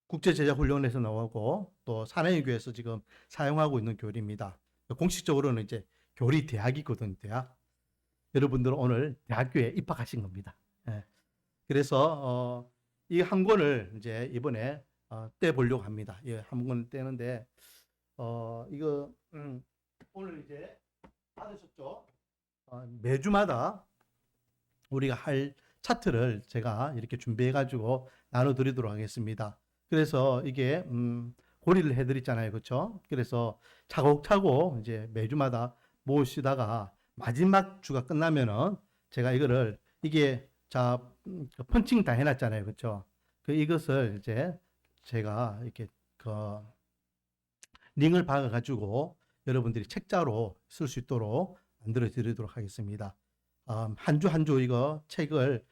국제제자훈련에서 나오고 또 사내교회에서 지금 사용하고 있는 교리입니다. 공식적으로는 이제 교리 대학이거든요. 대학. 여러분들은 오늘 대학교에 입학하신 겁니다. 예. 그래서 이 한 권을 이제 이번에 떼보려고 합니다. 예, 한 권 떼는데 이거 오늘 이제 받으셨죠? 매주마다 우리가 할 차트를 제가 이렇게 준비해가지고 나눠드리도록 하겠습니다. 그래서 이게 고리를 해드렸잖아요, 그렇죠? 그래서 차곡차곡 이제 매주마다 모으시다가 마지막 주가 끝나면은 제가 이거를 이게 자 펀칭 다 해놨잖아요, 그렇죠? 그 이것을 이제 제가 이렇게 그 링을 박아가지고 여러분들이 책자로 쓸 수 있도록 만들어 드리도록 하겠습니다. 한 주 한 주 이거 책을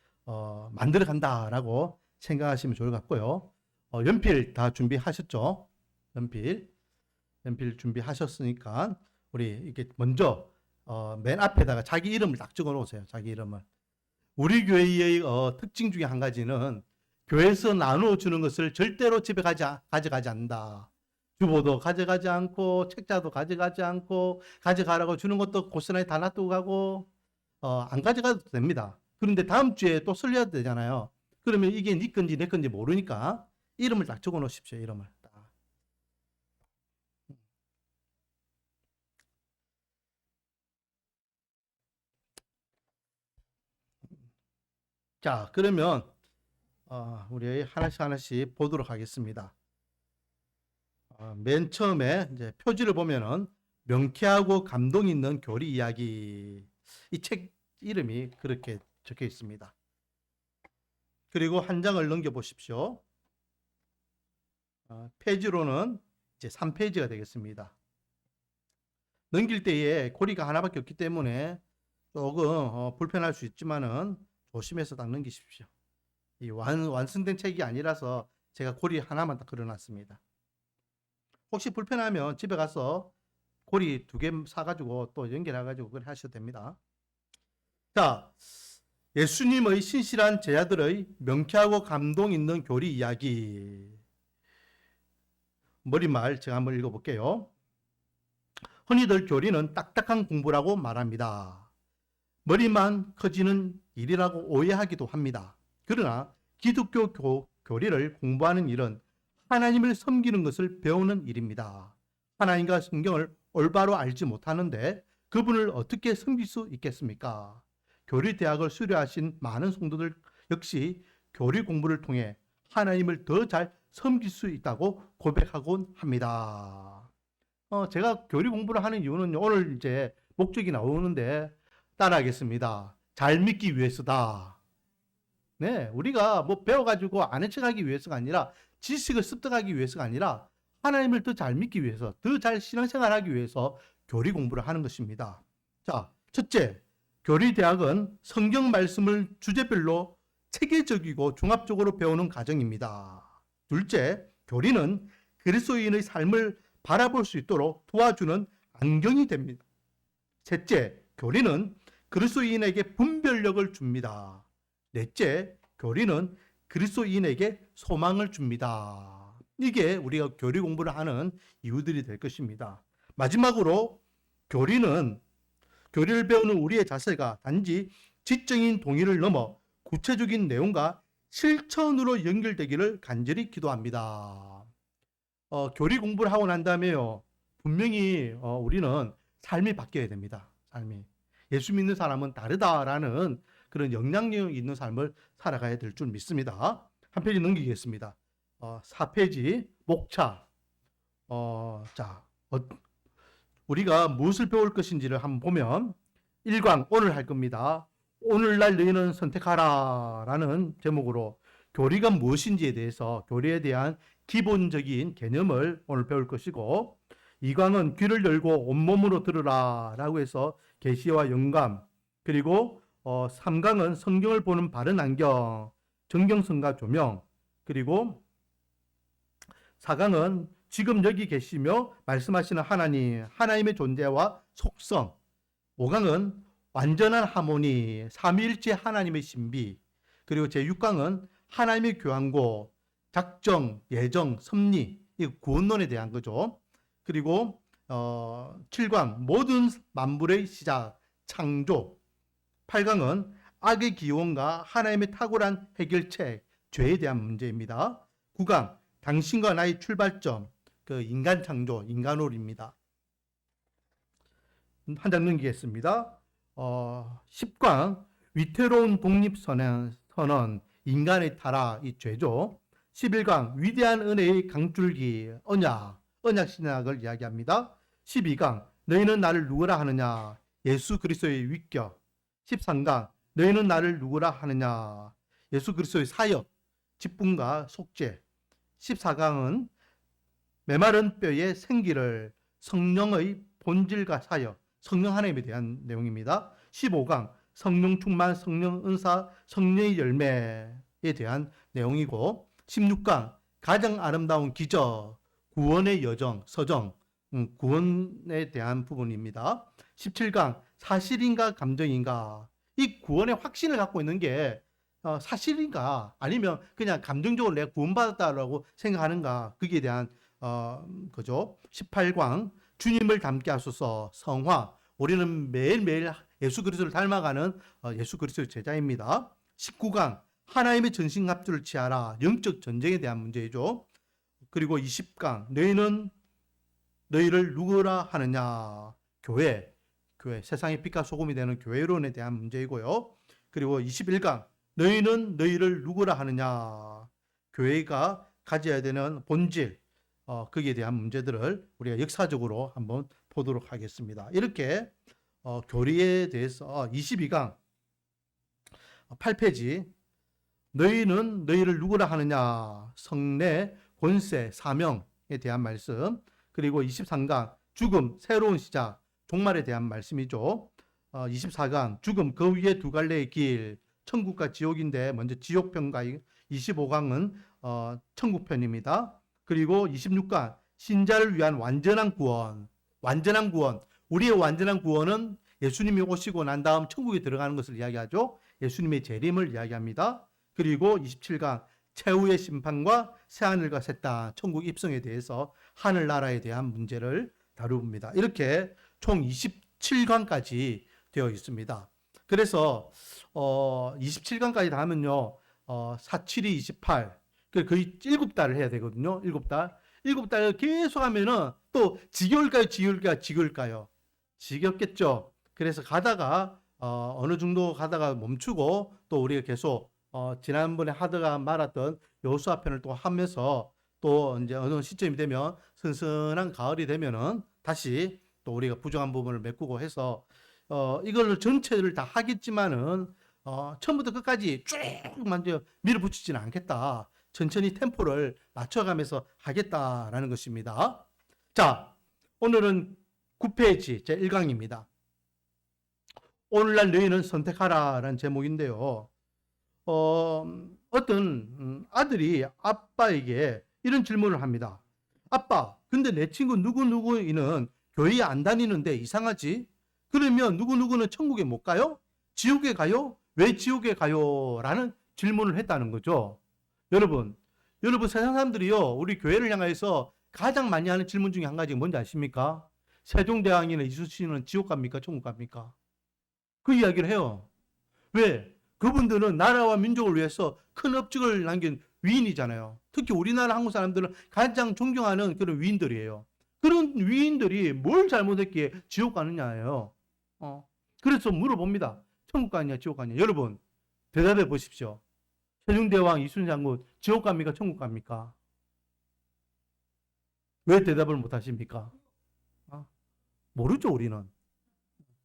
만들어 간다라고 생각하시면 좋을 것 같고요. 연필 다 준비하셨죠? 연필 준비하셨으니까 우리 이렇게 먼저 맨 앞에다가 자기 이름을 딱 적어 놓으세요. 자기 이름을. 우리 교회의 특징 중에 한 가지는 교회에서 나누어 주는 것을 절대로 집에 가져가지 않는다. 주보도 가져가지 않고 책자도 가져가지 않고 가져가라고 주는 것도 고스란히 다 놔두고 가고 안 가져가도 됩니다. 그런데 다음 주에 또 설려야 되잖아요. 그러면 이게 네 건지 내 건지 모르니까 이름을 딱 적어 놓으십시오. 이름을 딱. 자, 그러면 우리 하나씩 하나씩 보도록 하겠습니다. 맨 처음에 이제 표지를 보면은 명쾌하고 감동 있는 교리 이야기. 이 책 이름이 그렇게 적혀 있습니다. 그리고 한 장을 넘겨 보십시오. 페이지로는 이제 3페이지가 되겠습니다. 넘길 때에 고리가 하나밖에 없기 때문에 조금 불편할 수 있지만은 조심해서 딱 넘기십시오. 이 완성된 책이 아니라서 제가 고리 하나만 딱 그려놨습니다. 혹시 불편하면 집에 가서 고리 2개 사가지고 또 연결해가지고 그걸 하셔도 됩니다. 자, 예수님의 신실한 제자들의 명쾌하고 감동 있는 교리 이야기. 머리말 제가 한번 읽어볼게요. 흔히들 교리는 딱딱한 공부라고 말합니다. 머리만 커지는 일이라고 오해하기도 합니다. 그러나 기독교 교리를 공부하는 일은 하나님을 섬기는 것을 배우는 일입니다. 하나님과 성경을 올바로 알지 못하는데 그분을 어떻게 섬길 수 있겠습니까? 교리 대학을 수료하신 많은 성도들 역시 교리 공부를 통해 하나님을 더 잘 섬길 수 있다고 고백하곤 합니다. 제가 교리 공부를 하는 이유는 오늘 이제 목적이 나오는데 따라하겠습니다. 잘 믿기 위해서다. 네, 우리가 뭐 배워가지고 아는 척하기 위해서가 아니라 지식을 습득하기 위해서가 아니라 하나님을 더 잘 믿기 위해서, 더 잘 신앙생활하기 위해서 교리 공부를 하는 것입니다. 자, 첫째, 교리 대학은 성경 말씀을 주제별로 체계적이고 종합적으로 배우는 과정입니다. 둘째, 교리는 그리스도인의 삶을 바라볼 수 있도록 도와주는 안경이 됩니다. 셋째, 교리는 그리스도인에게 분별력을 줍니다. 넷째, 교리는 그리스도인에게 소망을 줍니다. 이게 우리가 교리 공부를 하는 이유들이 될 것입니다. 마지막으로 교리를 배우는 우리의 자세가 단지 지적인 동의를 넘어 구체적인 내용과 실천으로 연결되기를 간절히 기도합니다. 교리 공부를 하고 난 다음에요. 분명히 우리는 삶이 바뀌어야 됩니다. 삶이. 예수 믿는 사람은 다르다라는 그런 영향력 있는 삶을 살아가야 될 줄 믿습니다. 한 페이지 넘기겠습니다. 4페이지 목차. 자, 우리가 무엇을 배울 것인지를 한번 보면 1강 오늘 할 겁니다. 오늘날 너희는 선택하라 라는 제목으로 교리가 무엇인지에 대해서 교리에 대한 기본적인 개념을 오늘 배울 것이고 2강은 귀를 열고 온몸으로 들으라 라고 해서 계시와 영감 그리고 3강은 성경을 보는 바른 안경 정경성과 조명 그리고 4강은 지금 여기 계시며 말씀하시는 하나님의 존재와 속성 5강은 완전한 하모니 삼위일체 하나님의 신비 그리고 제6강은 하나님의 교환고 작정, 예정, 섭리, 이 구원론에 대한 거죠. 그리고 7강 모든 만물의 시작, 창조. 8강은 악의 기원과 하나님의 탁월한 해결책, 죄에 대한 문제입니다. 9강 당신과 나의 출발점, 그 인간 창조, 인간홀입니다. 한 장 넘기겠습니다. 10강 위태로운 독립선언, 인간의 타락, 이 죄죠. 11강 위대한 은혜의 강줄기, 언약 신학을 이야기합니다. 12강 너희는 나를 누구라 하느냐, 예수 그리스도의 위격. 13강 너희는 나를 누구라 하느냐, 예수 그리스도의 사역, 직분과 속죄. 14강은 메마른 뼈의 생기를, 성령의 본질과 사역, 성령 하나님에 대한 내용입니다. 15강 성령 충만, 성령 은사, 성령의 열매에 대한 내용이고, 16강 가장 아름다운 기적, 구원의 여정, 서정, 구원에 대한 부분입니다. 17강 사실인가 감정인가, 이 구원의 확신을 갖고 있는 게 사실인가 아니면 그냥 감정적으로 내가 구원받았다라고 생각하는가, 거기에 대한 거죠. 18강 주님을 닮게 하소서, 성화, 우리는 매일매일 예수 그리스도를 닮아가는 예수 그리스도의 제자입니다. 19강 하나님의 전신갑주를 취하라, 영적 전쟁에 대한 문제이죠. 그리고 20강 너희는 너희를 누구라 하느냐, 교회, 세상의 빛과 소금이 되는 교회론에 대한 문제이고요. 그리고 21강 너희는 너희를 누구라 하느냐, 교회가 가져야 되는 본질, 거기에 대한 문제들을 우리가 역사적으로 한번 보도록 하겠습니다. 이렇게 교리에 대해서 22강 8페이지 너희는 너희를 누구라 하느냐, 성례, 권세, 사명에 대한 말씀. 그리고 23강 죽음, 새로운 시작, 종말에 대한 말씀이죠. 24강 죽음, 그 위에 두 갈래의 길, 천국과 지옥인데 먼저 지옥편과 25강은 천국편입니다. 그리고 26강 신자를 위한 완전한 구원, 우리의 완전한 구원은 예수님이 오시고 난 다음 천국에 들어가는 것을 이야기하죠. 예수님의 재림을 이야기합니다. 그리고 27강 최후의 심판과 새하늘과 새 땅, 천국 입성에 대해서 하늘나라에 대한 문제를 다룹니다. 이렇게 총 27강까지 되어 있습니다. 그래서 27강까지 다 하면요 4, 7이 28, 거의 7달을 해야 되거든요. 7달 계속 하면은 또 지겨울까요? 지겹겠죠. 그래서 가다가 어느 정도 가다가 멈추고, 또 우리가 계속 지난번에 하다가 말았던 여호수아편을 또 하면서, 또 이제 어느 시점이 되면 선선한 가을이 되면은 다시 또 우리가 부족한 부분을 메꾸고 해서 이걸 전체를 다 하겠지만은 처음부터 끝까지 쭉 먼저 밀어붙이지는 않겠다. 천천히 템포를 맞춰가면서 하겠다라는 것입니다. 자, 오늘은 9페이지 제1강입니다. 오늘날 너희는 선택하라라는 제목인데요. 어떤 아들이 아빠에게 이런 질문을 합니다. 아빠, 근데 내 친구 누구누구는 교회 안 다니는데 이상하지? 그러면 누구누구는 천국에 못 가요? 지옥에 가요? 왜 지옥에 가요? 라는 질문을 했다는 거죠. 여러분 세상 사람들이요, 우리 교회를 향해서 가장 많이 하는 질문 중에 한 가지가 뭔지 아십니까? 세종대왕이나 이순신은 지옥 갑니까? 천국 갑니까? 그 이야기를 해요. 왜? 그분들은 나라와 민족을 위해서 큰 업적을 남긴 위인이잖아요. 특히 우리나라 한국 사람들은 가장 존경하는 그런 위인들이에요. 그런 위인들이 뭘 잘못했기에 지옥 가느냐예요. 그래서 물어봅니다. 천국 가느냐 지옥 가느냐. 여러분 대답해 보십시오. 세종대왕 이순신 장군 지옥 갑니까? 천국 갑니까? 왜 대답을 못 하십니까? 모르죠. 우리는.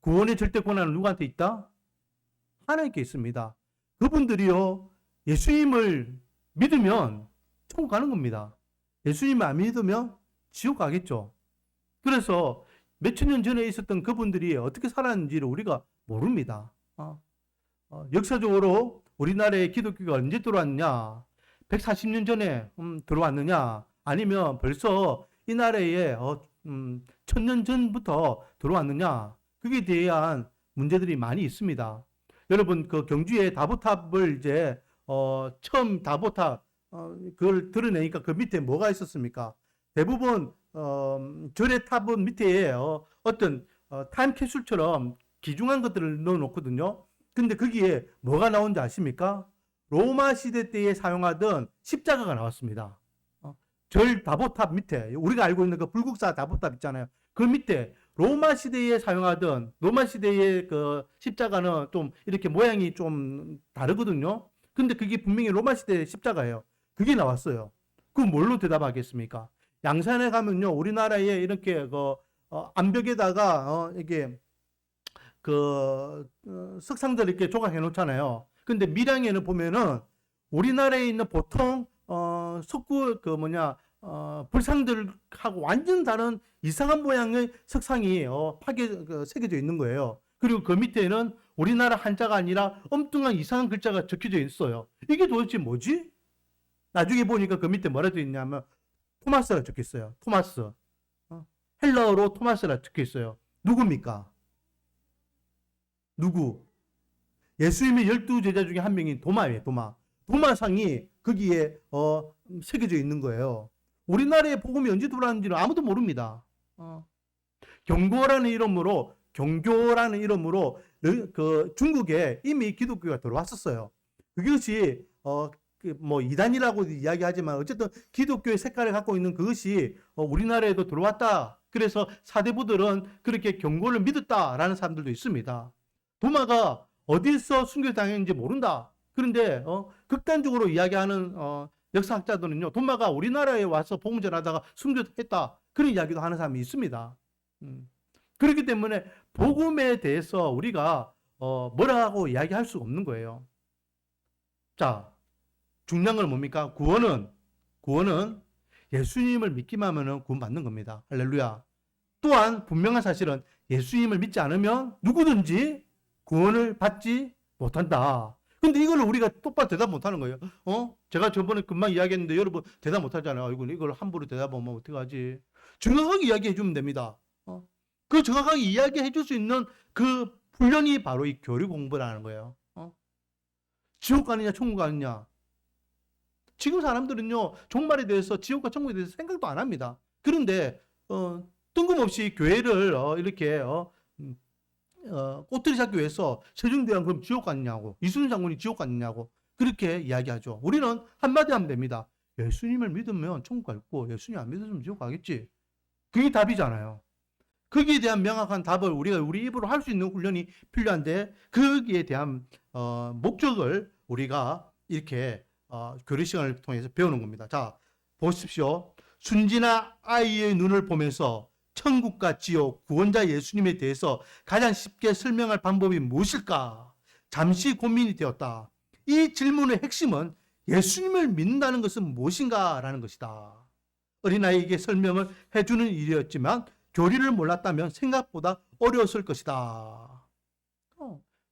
구원의 절대 권한은 누구한테 있다? 하나님께 있습니다. 그분들이요, 예수님을 믿으면 천국 가는 겁니다. 예수님을 안 믿으면 지옥 가겠죠. 그래서 몇천 년 전에 있었던 그분들이 어떻게 살았는지를 우리가 모릅니다. 역사적으로 우리나라에 기독교가 언제 들어왔느냐? 140년 전에 들어왔느냐? 아니면 벌써 이 나라에 1000년 전부터 들어왔느냐? 그에 대한 문제들이 많이 있습니다. 여러분 그 경주의 다보탑을 이제 처음 다보탑 그걸 드러내니까 그 밑에 뭐가 있었습니까? 대부분 절의 탑은 밑에 어떤 타임캡슐처럼 귀중한 것들을 넣어놓거든요. 근데 거기에 뭐가 나온지 아십니까? 로마 시대 때에 사용하던 십자가가 나왔습니다. 절 다보탑 밑에 우리가 알고 있는 그 불국사 다보탑 있잖아요. 그 밑에 로마 시대에 사용하던 로마 시대의 그 십자가는 좀 이렇게 모양이 좀 다르거든요. 근데 그게 분명히 로마 시대의 십자가예요. 그게 나왔어요. 그럼 뭘로 대답하겠습니까? 양산에 가면요, 우리나라에 이렇게 암벽에다가 이게 석상들 이렇게 조각해 놓잖아요. 근데 밀양에는 보면은 우리나라에 있는 보통 석구 불상들하고 완전 다른 이상한 모양의 석상이 새겨져 있는 거예요. 그리고 그 밑에는 우리나라 한자가 아니라 엉뚱한 이상한 글자가 적혀져 있어요. 이게 도대체 뭐지? 나중에 보니까 그 밑에 뭐라 써 있냐면 토마스가 적혀 있어요. 토마스. 헬라어로 토마스라 적혀 있어요. 누굽니까? 누구? 예수님의 12제자 중에 한 명인 도마예요. 도마. 도마상이 거기에 새겨져 있는 거예요. 우리나라에 복음이 언제 들어왔는지는 아무도 모릅니다. 경교라는 이름으로 그 중국에 이미 기독교가 들어왔었어요. 그것이 뭐 이단이라고 이야기하지만 어쨌든 기독교의 색깔을 갖고 있는 그것이 우리나라에도 들어왔다. 그래서 사대부들은 그렇게 경고를 믿었다라는 사람들도 있습니다. 도마가 어디서 순교당했는지 모른다. 그런데 극단적으로 이야기하는 역사학자들은요, 도마가 우리나라에 와서 복음 전하다가 순교했다. 그런 이야기도 하는 사람이 있습니다. 그렇기 때문에 복음에 대해서 우리가 뭐라고 이야기할 수가 없는 거예요. 자, 중요한 건 뭡니까? 구원은 예수님을 믿기만 하면 구원받는 겁니다. 할렐루야. 또한 분명한 사실은 예수님을 믿지 않으면 누구든지 구원을 받지 못한다. 근데 이걸 우리가 똑바로 대답 못하는 거예요. 제가 저번에 금방 이야기했는데 여러분 대답 못하잖아요. 이걸 함부로 대답하면 어떡하지? 정확하게 이야기해 주면 됩니다. 그 정확하게 이야기해 줄 수 있는 그 훈련이 바로 이 교리 공부라는 거예요. 지옥 가느냐 천국 가느냐. 지금 사람들은요, 종말에 대해서, 지옥과 천국에 대해서 생각도 안 합니다. 그런데 뜬금없이 교회를 이렇게 꼬투리 잡기 위해서 세종대왕 그럼 지옥 갔냐고, 이순신 장군이 지옥 갔냐고 그렇게 이야기하죠. 우리는 한마디 하면 됩니다. 예수님을 믿으면 천국 갈고 예수님 안 믿으면 지옥 가겠지. 그게 답이잖아요. 거기에 대한 명확한 답을 우리가 우리 입으로 할 수 있는 훈련이 필요한데, 거기에 대한 목적을 우리가 이렇게 교리 시간을 통해서 배우는 겁니다. 자, 보십시오. 순진한 아이의 눈을 보면서 천국과 지옥, 구원자 예수님에 대해서 가장 쉽게 설명할 방법이 무엇일까? 잠시 고민이 되었다. 이 질문의 핵심은 예수님을 믿는다는 것은 무엇인가? 라는 것이다. 어린아이에게 설명을 해주는 일이었지만 교리를 몰랐다면 생각보다 어려웠을 것이다.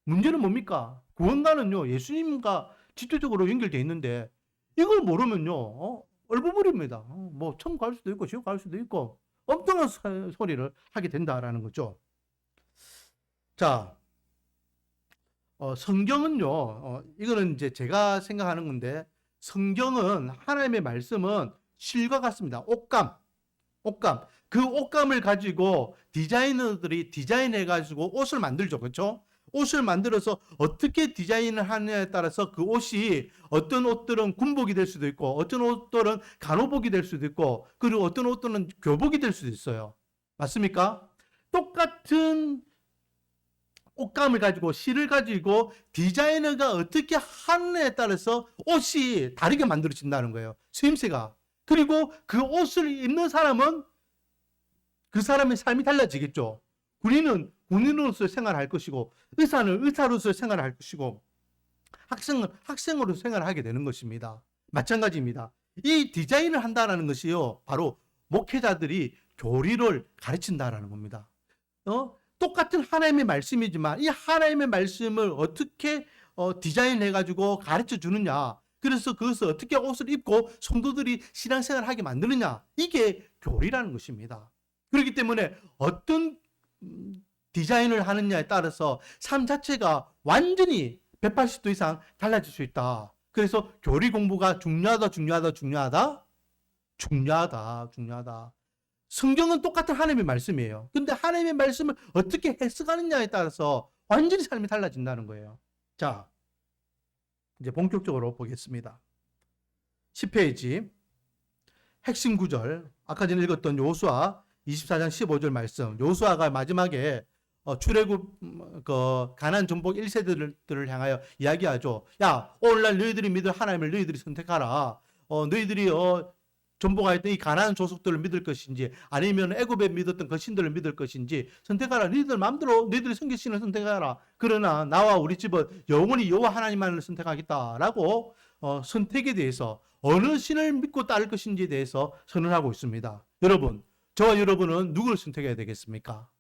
문제는 뭡니까? 구원가는요, 예수님과 직접적으로 연결되어 있는데 이걸 모르면요, 얼버무립니다. 뭐 천국 갈 수도 있고 지옥 갈 수도 있고 엉뚱한 소리를 하게 된다라는 거죠. 자, 성경은요, 이거는 이제 제가 생각하는 건데, 성경은 하나님의 말씀은 실과 같습니다. 옷감. 그 옷감을 가지고 디자이너들이 디자인해가지고 옷을 만들죠. 그렇죠? 옷을 만들어서 어떻게 디자인을 하느냐에 따라서 그 옷이 어떤 옷들은 군복이 될 수도 있고 어떤 옷들은 간호복이 될 수도 있고 그리고 어떤 옷들은 교복이 될 수도 있어요. 맞습니까? 똑같은 옷감을 가지고 실을 가지고 디자이너가 어떻게 하느냐에 따라서 옷이 다르게 만들어진다는 거예요. 수임새가. 그리고 그 옷을 입는 사람은 그 사람의 삶이 달라지겠죠. 군인은 군인으로서 생활할 것이고 의사는 의사로서 생활할 것이고 학생은 학생으로서 생활하게 되는 것입니다. 마찬가지입니다. 이 디자인을 한다는 것이요, 바로 목회자들이 교리를 가르친다라는 겁니다. 똑같은 하나님의 말씀이지만 이 하나님의 말씀을 어떻게 디자인해가지고 가르쳐 주느냐, 그래서 그것을 어떻게 옷을 입고 성도들이 신앙생활을 하게 만드느냐, 이게 교리라는 것입니다. 그렇기 때문에 어떤 디자인을 하느냐에 따라서 삶 자체가 완전히 180도 이상 달라질 수 있다. 그래서 교리 공부가 중요하다. 성경은 똑같은 하나님의 말씀이에요. 근데 하나님의 말씀을 어떻게 해석하느냐에 따라서 완전히 삶이 달라진다는 거예요. 자, 이제 본격적으로 보겠습니다. 10페이지 핵심 구절, 아까 전에 읽었던 요수아 24장 15절 말씀. 요수아가 마지막에 출애굽 가나안 정복 1세들을 향하여 이야기하죠. 야, 오늘날 너희들이 믿을 하나님을 너희들이 선택하라. 너희들이 전복하였던 이 가나안 족속들을 믿을 것인지 아니면 애굽에 믿었던 그 신들을 믿을 것인지 선택하라. 너희들 마음대로 너희들이 섬길 신을 선택하라. 그러나 나와 우리 집은 영원히 여호와 하나님만을 선택하겠다라고 선택에 대해서 어느 신을 믿고 따를 것인지에 대해서 선언하고 있습니다. 여러분, 저와 여러분은 누구를 선택해야 되겠습니까?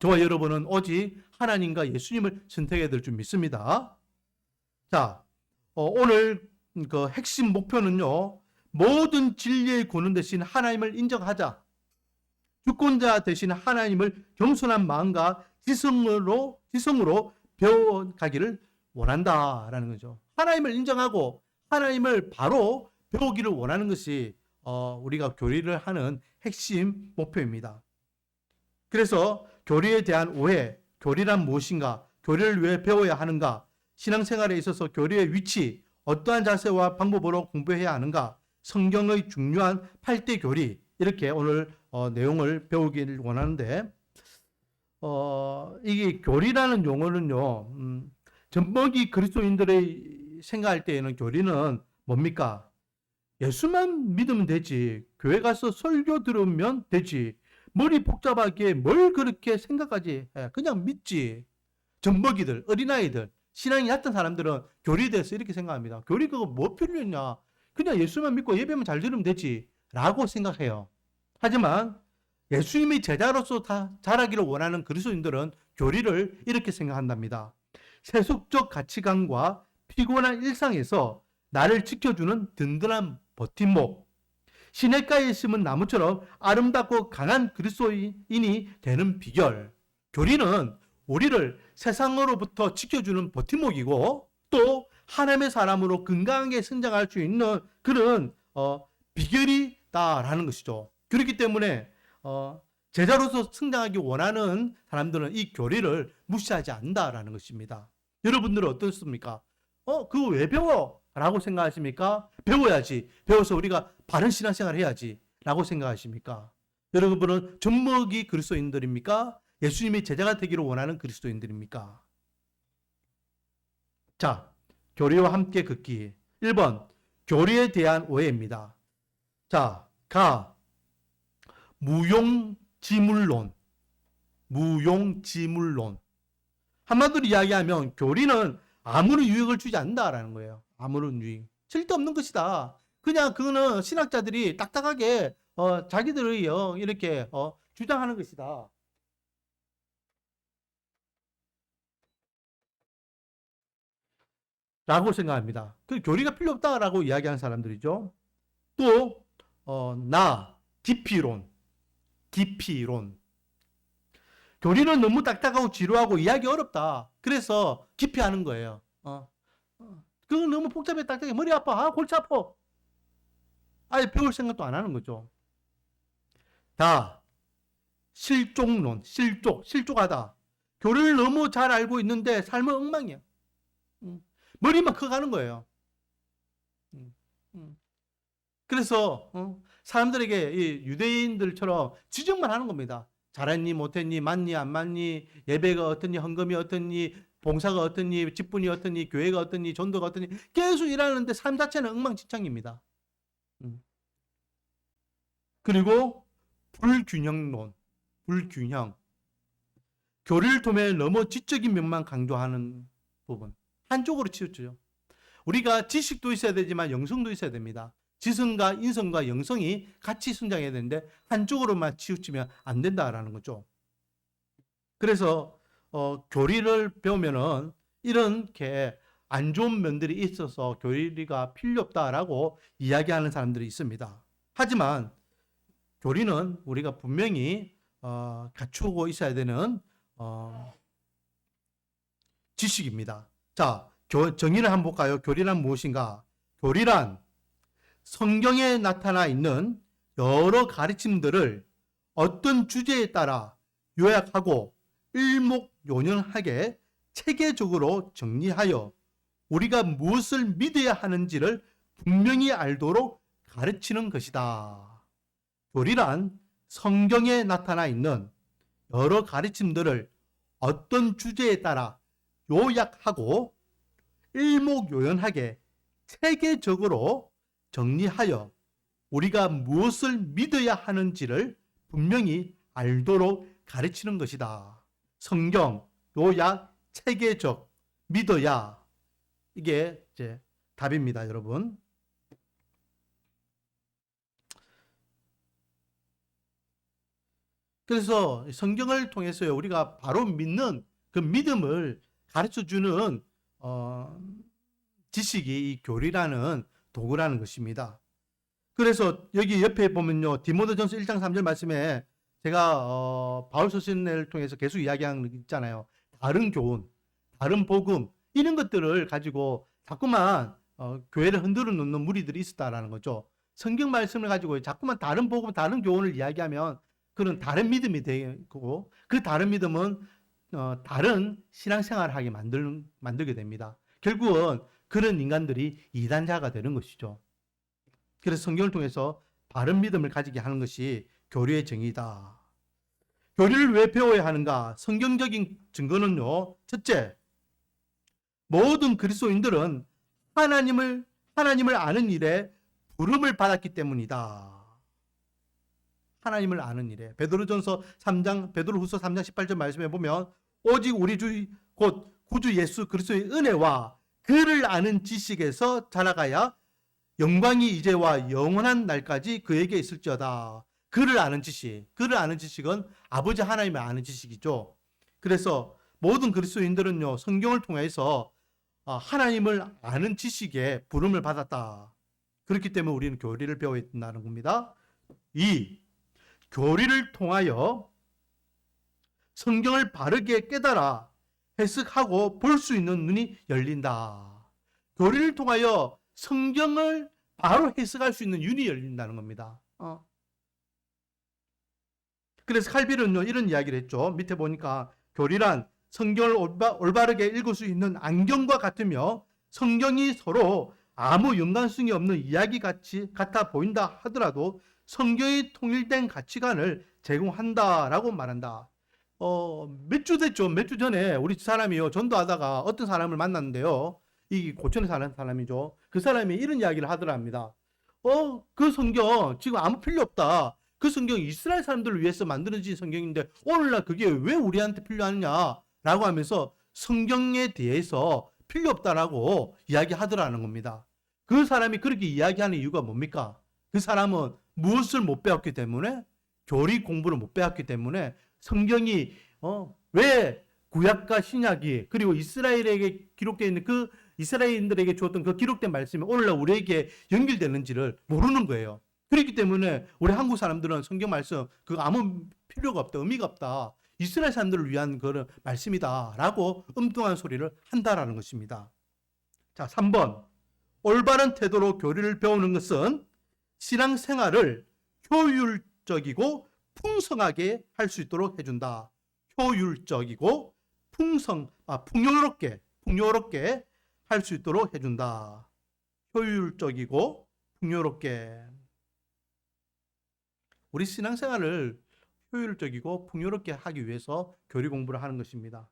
저와 여러분은 오직 하나님과 예수님을 선택해야 될 줄 믿습니다. 자, 오늘 그 핵심 목표는요, 모든 진리의 권능 대신 하나님을 인정하자. 주권자 대신 하나님을 겸손한 마음과 지성으로 배워가기를 원한다라는 거죠. 하나님을 인정하고 하나님을 바로 배우기를 원하는 것이 우리가 교리를 하는 핵심 목표입니다. 그래서 교리에 대한 오해, 교리란 무엇인가, 교리를 왜 배워야 하는가, 신앙생활에 있어서 교리의 위치, 어떠한 자세와 방법으로 공부해야 하는가, 성경의 중요한 8대 교리, 이렇게 오늘 내용을 배우기를 원하는데, 이게 교리라는 용어는요, 전먹이 그리스도인들의 생각할 때에는 교리는 뭡니까? 예수만 믿으면 되지, 교회 가서 설교 들으면 되지, 머리 복잡하게 뭘 그렇게 생각하지 해. 그냥 믿지. 젖먹이들, 어린아이들, 신앙이 얕은 사람들은 교리에 대해서 이렇게 생각합니다. 교리 그거 뭐 필요했냐? 그냥 예수만 믿고 예배만 잘 들으면 되지 라고 생각해요. 하지만 예수님의 제자로서 다 자라기를 원하는 그리스도인들은 교리를 이렇게 생각한답니다. 세속적 가치관과 피곤한 일상에서 나를 지켜주는 든든한 버팀목, 시냇가에 심은 나무처럼 아름답고 강한 그리스도인이 되는 비결. 교리는 우리를 세상으로부터 지켜주는 버팀목이고 또 하나님의 사람으로 건강하게 성장할 수 있는 그런 비결이다라는 것이죠. 그렇기 때문에 제자로서 성장하기 원하는 사람들은 이 교리를 무시하지 않는다라는 것입니다. 여러분들은 어떻습니까? 그거 왜 배워? 라고 생각하십니까? 배워야지. 배워서 우리가 바른 신앙생활을 해야지. 라고 생각하십니까? 여러분은 젖먹이 그리스도인들입니까? 예수님의 제자가 되기를 원하는 그리스도인들입니까? 자, 교리와 함께 긋기. 1번, 교리에 대한 오해입니다. 자, 무용지물론. 한마디로 이야기하면 교리는 아무런 유익을 주지 않는다라는 거예요. 아무런 유익. 쓸데없는 것이다. 그냥 그거는 신학자들이 딱딱하게 자기들의 이렇게 주장하는 것이다. 라고 생각합니다. 그 교리가 필요 없다라고 이야기하는 사람들이죠. 또 깊이론. 교리는 너무 딱딱하고 지루하고 이해하기 어렵다. 그래서 깊이 하는 거예요. 그건 너무 복잡해 딱딱해. 머리 아파. 골치 아파. 아예 배울 생각도 안 하는 거죠. 실족론. 실족하다. 교리를 너무 잘 알고 있는데 삶은 엉망이야. 머리만 커가는 거예요. 그래서 사람들에게 이 유대인들처럼 지적만 하는 겁니다. 잘했니 못했니 맞니 안 맞니 예배가 어떻니 헌금이 어떻니 봉사가 어떻니 직분이 어떻니 교회가 어떻니 전도가 어떻니 계속 일하는데 삶 자체는 엉망진창입니다. 그리고 불균형. 교리를 통해 너무 지적인 면만 강조하는 부분. 한쪽으로 치우쳐요. 우리가 지식도 있어야 되지만 영성도 있어야 됩니다. 지성과 인성과 영성이 같이 성장해야 되는데 한쪽으로만 치우치면 안 된다라는 거죠. 그래서 교리를 배우면은 이렇게 안 좋은 면들이 있어서 교리가 필요 없다라고 이야기하는 사람들이 있습니다. 하지만 교리는 우리가 분명히 갖추고 있어야 되는 지식입니다. 자, 정의를 한번 볼까요? 교리란 무엇인가? 교리란 성경에 나타나 있는 여러 가르침들을 어떤 주제에 따라 요약하고 일목요연하게 체계적으로 정리하여 우리가 무엇을 믿어야 하는지를 분명히 알도록 가르치는 것이다. 교리란 성경에 나타나 있는 여러 가르침들을 어떤 주제에 따라 요약하고 일목요연하게 체계적으로 정리하여 우리가 무엇을 믿어야 하는지를 분명히 알도록 가르치는 것이다. 성경, 요약, 체계적, 믿어야. 이게 이제 답입니다, 여러분. 그래서 성경을 통해서 우리가 바로 믿는 그 믿음을 가르쳐주는 지식이 이 교리라는 도구라는 것입니다. 그래서 여기 옆에 보면요, 디모데전서 1장 3절 말씀에 제가 바울 서신을 통해서 계속 이야기하는 거 있잖아요. 다른 교훈, 다른 복음 이런 것들을 가지고 자꾸만 교회를 흔들어 놓는 무리들이 있었다라는 거죠. 성경 말씀을 가지고 자꾸만 다른 복음, 다른 교훈을 이야기하면 그런 다른 믿음이 되고 그 다른 믿음은 다른 신앙생활을 하게 만들게 됩니다. 결국은 그런 인간들이 이단자가 되는 것이죠. 그래서 성경을 통해서 바른 믿음을 가지게 하는 것이 교리의 정의다. 교리를 왜 배워야 하는가? 성경적인 증거는요. 첫째, 모든 그리스도인들은 하나님을 아는 일에 부름을 받았기 때문이다. 하나님을 아는 일에. 베드로후서 3장 18절 말씀에 보면 오직 우리 주 곧 구주 예수 그리스도의 은혜와 그를 아는 지식에서 자라가야 영광이 이제와 영원한 날까지 그에게 있을지어다. 그를 아는 지식은 아버지 하나님을 아는 지식이죠. 그래서 모든 그리스도인들은요, 성경을 통해서 하나님을 아는 지식에 부름을 받았다. 그렇기 때문에 우리는 교리를 배워야 된다는 겁니다. 2. 교리를 통하여 성경을 바르게 깨달아 해석하고 볼 수 있는 눈이 열린다. 교리를 통하여 성경을 바로 해석할 수 있는 눈이 열린다는 겁니다. 그래서 칼빈은요, 이런 이야기를 했죠. 밑에 보니까 교리란 성경을 올바르게 읽을 수 있는 안경과 같으며 성경이 서로 아무 연관성이 없는 이야기 같아 보인다 하더라도 성경이 통일된 가치관을 제공한다라고 말한다. 몇 주 됐죠. 몇 주 전에 우리 사람이요, 전도하다가 어떤 사람을 만났는데요. 이 고천에 사는 사람이죠. 그 사람이 이런 이야기를 하더랍니다. 그 성경 지금 아무 필요 없다. 그 성경 이스라엘 사람들을 위해서 만들어진 성경인데 오늘날 그게 왜 우리한테 필요하느냐 라고 하면서 성경에 대해서 필요 없다라고 이야기하더라는 겁니다. 그 사람이 그렇게 이야기하는 이유가 뭡니까? 그 사람은 무엇을 못 배웠기 때문에, 교리 공부를 못 배웠기 때문에 성경이 왜 구약과 신약이 그리고 이스라엘에게 기록되어 있는 그 이스라엘인들에게 주었던 그 기록된 말씀이 오늘날 우리에게 연결되는지를 모르는 거예요. 그렇기 때문에 우리 한국 사람들은 성경 말씀 그거 아무 필요가 없다, 의미가 없다, 이스라엘 사람들을 위한 그런 말씀이다 라고 엉뚱한 소리를 한다라는 것입니다. 자, 3번, 올바른 태도로 교리를 배우는 것은 신앙생활을 효율적이고 풍성하게 할 수 있도록 해준다. 효율적이고 풍요롭게 할 수 있도록 해준다. 효율적이고 풍요롭게. 우리 신앙생활을 효율적이고 풍요롭게 하기 위해서 교리 공부를 하는 것입니다.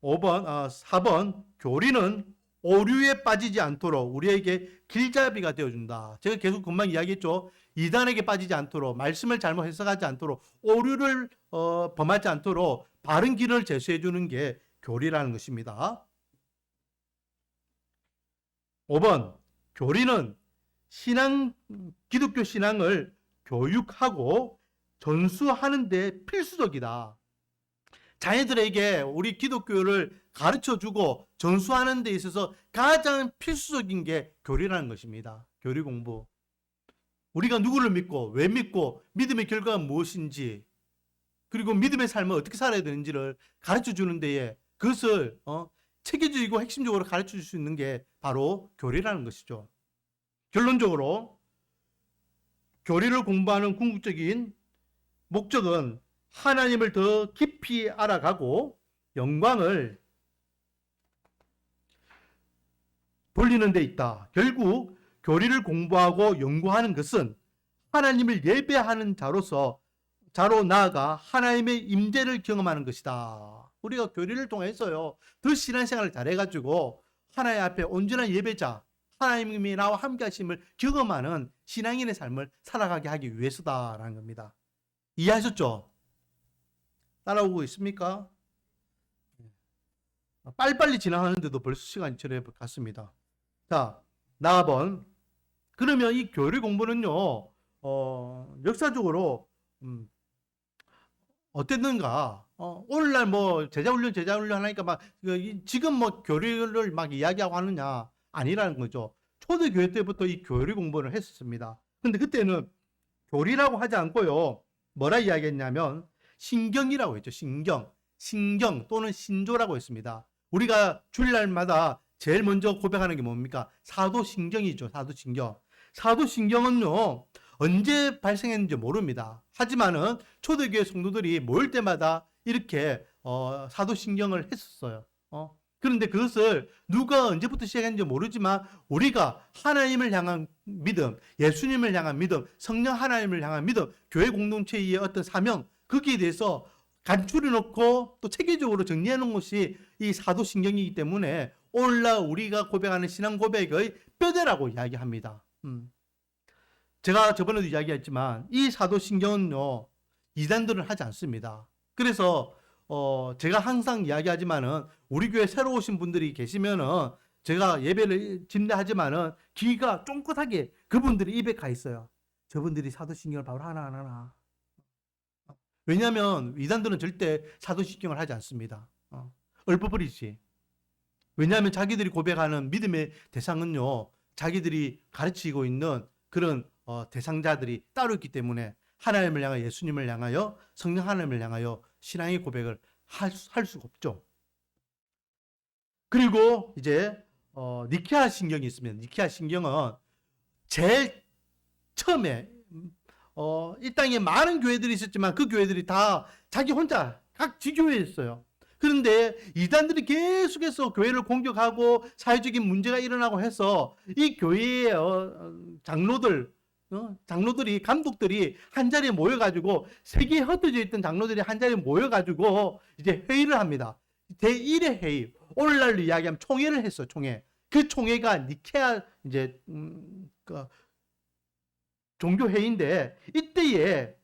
4번, 교리는 오류에 빠지지 않도록 우리에게 길잡이가 되어준다. 제가 계속 금방 이야기했죠. 이단에게 빠지지 않도록, 말씀을 잘못 해석하지 않도록, 오류를 범하지 않도록 바른 길을 제시해 주는 게 교리라는 것입니다. 5번, 교리는 기독교 신앙을 교육하고 전수하는 데 필수적이다. 자녀들에게 우리 기독교를 가르쳐주고 전수하는 데 있어서 가장 필수적인 게 교리라는 것입니다. 교리 공부. 우리가 누구를 믿고 왜 믿고 믿음의 결과가 무엇인지, 그리고 믿음의 삶을 어떻게 살아야 되는지를 가르쳐 주는 데에 그것을 체계적이고 핵심적으로 가르쳐 줄 수 있는 게 바로 교리라는 것이죠. 결론적으로 교리를 공부하는 궁극적인 목적은 하나님을 더 깊이 알아가고 영광을 돌리는 데 있다. 결국 교리를 공부하고 연구하는 것은 하나님을 예배하는 자로 나아가 하나님의 임재를 경험하는 것이다. 우리가 교리를 통해서요, 더 신앙생활을 잘해가지고 하나님 앞에 온전한 예배자, 하나님이 나와 함께 하심을 경험하는 신앙인의 삶을 살아가게 하기 위해서다라는 겁니다. 이해하셨죠? 따라오고 있습니까? 빨리빨리 지나가는데도 벌써 시간이 저래 갔습니다. 자, 나아번. 그러면 이 교리 공부는요, 역사적으로, 어땠는가? 오늘날 뭐, 제자훈련 하니까 막, 지금 뭐 교리를 막 이야기하고 하느냐? 아니라는 거죠. 초대교회 때부터 이 교리 공부를 했었습니다. 근데 그때는 교리라고 하지 않고요, 뭐라 이야기했냐면, 신경이라고 했죠. 신경 또는 신조라고 했습니다. 우리가 주일날마다 제일 먼저 고백하는 게 뭡니까? 사도신경이죠. 사도신경은요, 언제 발생했는지 모릅니다. 하지만은 초대교회 성도들이 모일 때마다 이렇게 사도신경을 했었어요. 그런데 그것을 누가 언제부터 시작했는지 모르지만 우리가 하나님을 향한 믿음, 예수님을 향한 믿음, 성령 하나님을 향한 믿음, 교회 공동체의 어떤 사명, 거기에 대해서 간추려 놓고 또 체계적으로 정리해 놓은 것이 이 사도신경이기 때문에 오늘날 우리가 고백하는 신앙 고백의 뼈대라고 이야기합니다. 제가 저번에도 이야기했지만 이 사도신경은요, 이단들은 하지 않습니다. 그래서 제가 항상 이야기하지만은 우리 교회 새로 오신 분들이 계시면은 제가 예배를 집례하지만은 귀가 쫑긋하게 그분들이 입에 가 있어요. 저분들이 사도신경을 바로 하나 안 하나. 왜냐하면 이단들은 절대 사도신경을 하지 않습니다. 얼버버리지. 왜냐하면 자기들이 고백하는 믿음의 대상은요, 자기들이 가르치고 있는 그런 대상자들이 따로 있기 때문에 하나님을 향하여, 예수님을 향하여, 성령 하나님을 향하여 신앙의 고백을 할 수가 없죠. 그리고 이제 니케아 신경이 있습니다. 니케아 신경은 제일 처음에 이 땅에 많은 교회들이 있었지만 그 교회들이 다 자기 혼자 각 지교회였어요. 그런데 이단들이 계속해서 교회를 공격하고 사회적인 문제가 일어나고 해서 이 교회의 장로들이, 감독들이 한 자리에 모여가지고 세계에 흩어져 있던 장로들이 한 자리에 모여가지고 이제 회의를 합니다. 제1회 회의, 오늘날로 이야기하면 총회를 했어요. 그 총회가 니케아 이제 종교회의인데 이때에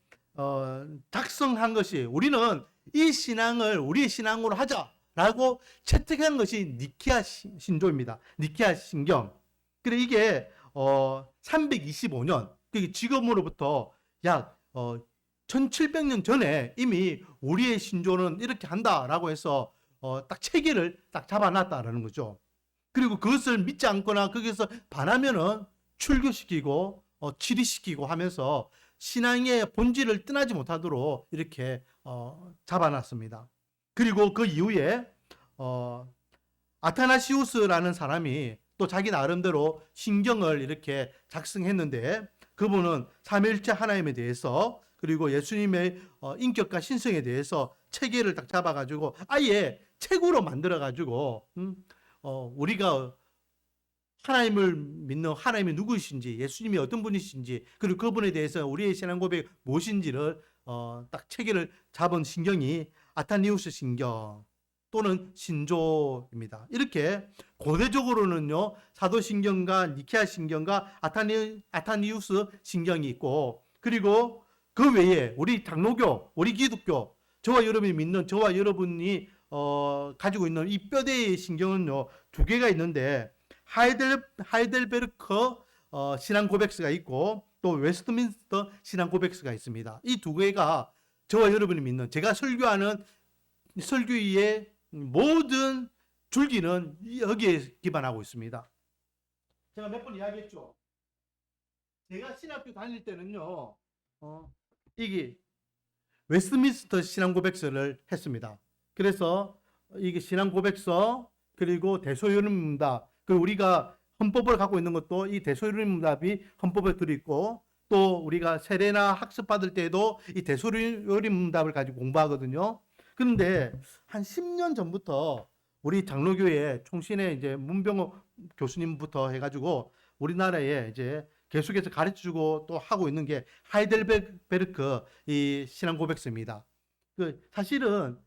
작성한 것이 우리는 이 신앙을 우리의 신앙으로 하자라고 채택한 것이 니케아 신조입니다. 니케아 신경. 그래 이게 325년, 지금으로부터 약 1700년 전에 이미 우리의 신조는 이렇게 한다라고 해서 딱 체계를 딱 잡아놨다라는 거죠. 그리고 그것을 믿지 않거나 거기서 반하면은 출교시키고 치리시키고 하면서 신앙의 본질을 떠나지 못하도록 이렇게 잡아놨습니다. 그리고 그 이후에 아타나시우스라는 사람이 또 자기 나름대로 신경을 이렇게 작성했는데 그분은 삼위일체 하나님에 대해서 그리고 예수님의 인격과 신성에 대해서 체계를 딱 잡아가지고 아예 책으로 만들어가지고 우리가 하나님을 믿는 하나님이 누구이신지, 예수님이 어떤 분이신지, 그리고 그분에 대해서 우리의 신앙 고백 무엇인지를 딱 체계를 잡은 신경이 아타니우스 신경 또는 신조입니다. 이렇게 고대적으로는요, 사도신경과 니케아 신경과 아타니우스 신경이 있고, 그리고 그 외에 우리 장로교, 우리 기독교, 저와 여러분이 믿는, 저와 여러분이 가지고 있는 이 뼈대의 신경은요, 두 개가 있는데, 하이델베르크 신앙 고백서가 있고 또 웨스트민스터 신앙 고백서가 있습니다. 이 두 개가 저와 여러분이 믿는, 제가 설교하는 설교의 모든 줄기는 여기에 기반하고 있습니다. 제가 몇 번 이야기했죠. 제가 신학교 다닐 때는요, 이게 웨스트민스터 신앙고백서를 했습니다. 그래서 이게 신앙고백서 그리고 대소요림문답, 그리고 우리가 헌법을 갖고 있는 것도 이 대소요림문답이 헌법에 들어있고, 또 우리가 세례나 학습 받을 때도 이 대소요림문답을 가지고 공부하거든요. 그런데 한 10년 전부터 우리 장로교회 총신의 이제 문병호 교수님부터 해가지고 우리나라에 이제 계속해서 가르쳐주고 또 하고 있는 게 하이델베르크 이 신앙고백서입니다. 사실은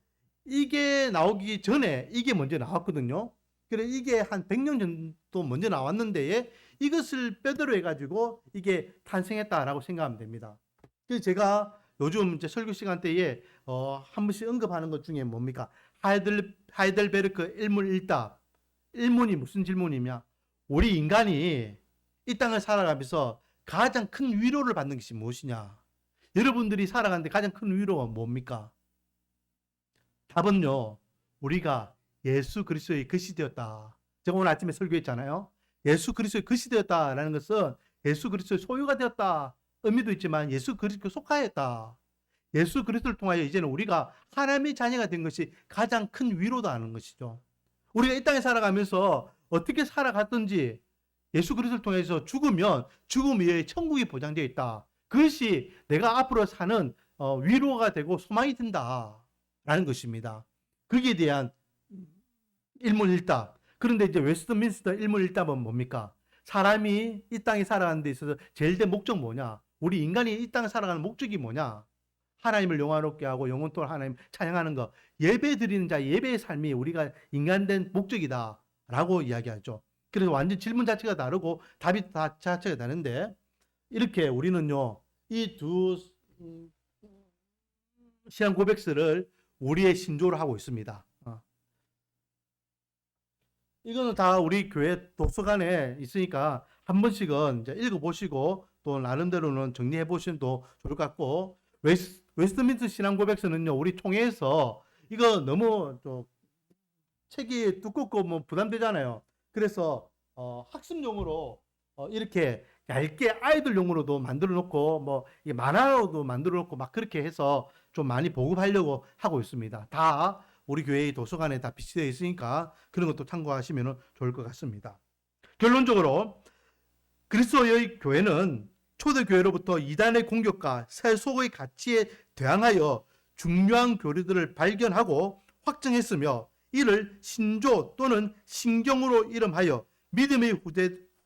이게 나오기 전에 이게 먼저 나왔거든요. 그래 이게 한 100년 정도 먼저 나왔는데 이것을 뼈대로 해가지고 이게 탄생했다라고 생각하면 됩니다. 그래서 제가 요즘 이제 설교 시간 때에 한 번씩 언급하는 것 중에 뭡니까? 하이델베르크 일문일답. 일문이 무슨 질문이냐? 우리 인간이 이 땅을 살아가면서 가장 큰 위로를 받는 것이 무엇이냐? 여러분들이 살아가는데 가장 큰 위로가 뭡니까? 답은요, 우리가 예수 그리스도의 것이 되었다. 제가 오늘 아침에 설교했잖아요. 예수 그리스도의 것이 되었다라는 것은 예수 그리스도의 소유가 되었다 의미도 있지만 예수 그리스도에 속하였다. 예수 그리스도를 통하여 이제는 우리가 하나님의 자녀가 된 것이 가장 큰 위로다는 것이죠. 우리가 이 땅에 살아가면서 어떻게 살아갔든지 예수 그리스도를 통해서 죽으면 죽음 이외에 천국이 보장되어 있다. 그것이 내가 앞으로 사는 위로가 되고 소망이 된다라는 것입니다. 거기에 대한 일문일답. 그런데 이제 웨스트민스터 일문일답은 뭡니까? 사람이 이 땅에 살아가는 데 있어서 제일 된 목적 뭐냐? 우리 인간이 이 땅에 살아가는 목적이 뭐냐? 하나님을 영화롭게 하고 영원토록 하나님 찬양하는 것. 예배 드리는 자, 예배의 삶이 우리가 인간된 목적이다 라고 이야기하죠. 그래서 완전 질문 자체가 다르고 답이 다 자체가 다른데, 이렇게 우리는요 이 두 신앙 고백서를 우리의 신조로 하고 있습니다. 이거는 다 우리 교회 도서관에 있으니까 한 번씩은 이제 읽어보시고 또 나름대로는 정리해 보시면 더 좋을 것 같고, 웨스트민스터 신앙 고백서는요 우리 총회에서 이거 너무 좀 책이 두껍고 뭐 부담되잖아요. 그래서 학습용으로 이렇게 얇게 아이들용으로도 만들어 놓고 뭐 만화로도 만들어 놓고 막 그렇게 해서 좀 많이 보급하려고 하고 있습니다. 다 우리 교회의 도서관에 다 비치되어 있으니까 그런 것도 참고하시면 좋을 것 같습니다. 결론적으로 그리스도의 교회는 초대교회로부터 이단의 공격과 세속의 가치에 대항하여 중요한 교리들을 발견하고 확정했으며 이를 신조 또는 신경으로 이름하여 믿음의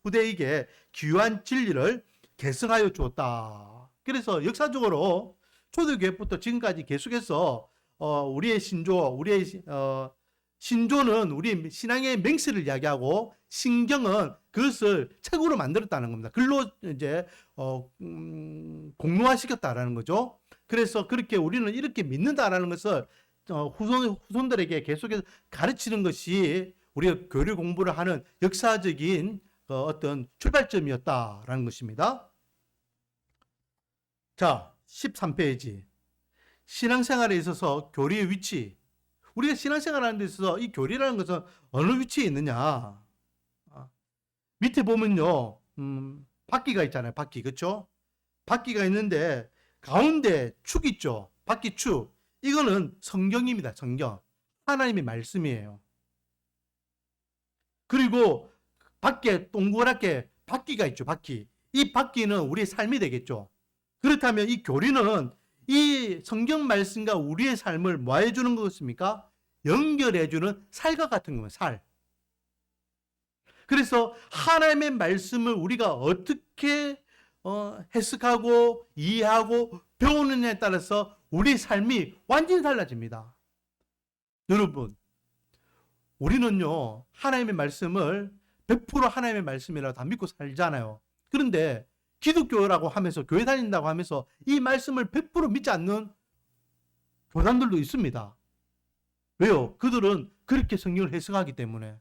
후대에게 귀한 진리를 계승하여 주었다. 그래서 역사적으로 초대교회부터 지금까지 계속해서 우리의 신조, 우리의 신조는 우리 신앙의 맹세를 이야기하고 신경은 그것을 책으로 만들었다는 겁니다. 글로 이제 공로화시켰다라는 거죠. 그래서 그렇게 우리는 이렇게 믿는다라는 것을 후손들에게 계속해서 가르치는 것이 우리가 교리 공부를 하는 역사적인 어떤 출발점이었다라는 것입니다. 자, 13페이지. 신앙생활에 있어서 교리의 위치. 우리가 신앙생활하는 데 있어서 이 교리라는 것은 어느 위치에 있느냐. 밑에 보면요, 바퀴가 있잖아요. 바퀴, 그렇죠? 바퀴가 있는데 가운데 축 있죠. 바퀴 축. 이거는 성경입니다. 성경. 하나님의 말씀이에요. 그리고 밖에 동그랗게 바퀴가 있죠. 바퀴. 이 바퀴는 우리의 삶이 되겠죠. 그렇다면 이 교리는 이 성경 말씀과 우리의 삶을 뭐 해주는 것입니까? 연결해주는 살과 같은 겁니다. 살. 그래서 하나님의 말씀을 우리가 어떻게 해석하고 이해하고 배우느냐에 따라서 우리 삶이 완전히 달라집니다. 여러분, 우리는요 하나님의 말씀을 100% 하나님의 말씀이라고 다 믿고 살잖아요. 그런데 기독교라고 하면서 교회 다닌다고 하면서 이 말씀을 100% 믿지 않는 교단들도 있습니다. 왜요? 그들은 그렇게 성경을 해석하기 때문에.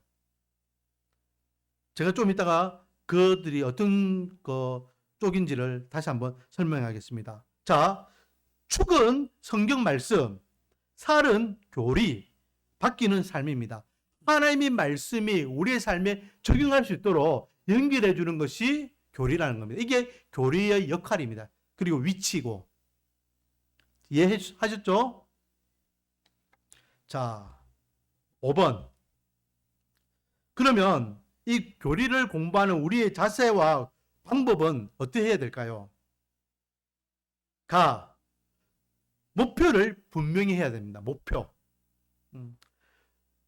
제가 좀 이따가 그들이 어떤 쪽인지를 다시 한번 설명하겠습니다. 자, 축은 성경 말씀, 살은 교리, 바퀴는 삶입니다. 하나님의 말씀이 우리의 삶에 적용할 수 있도록 연결해 주는 것이 교리라는 겁니다. 이게 교리의 역할입니다. 그리고 위치고. 이해하셨죠? 자, 5번. 그러면 이 교리를 공부하는 우리의 자세와 방법은 어떻게 해야 될까요? 가. 목표를 분명히 해야 됩니다. 목표.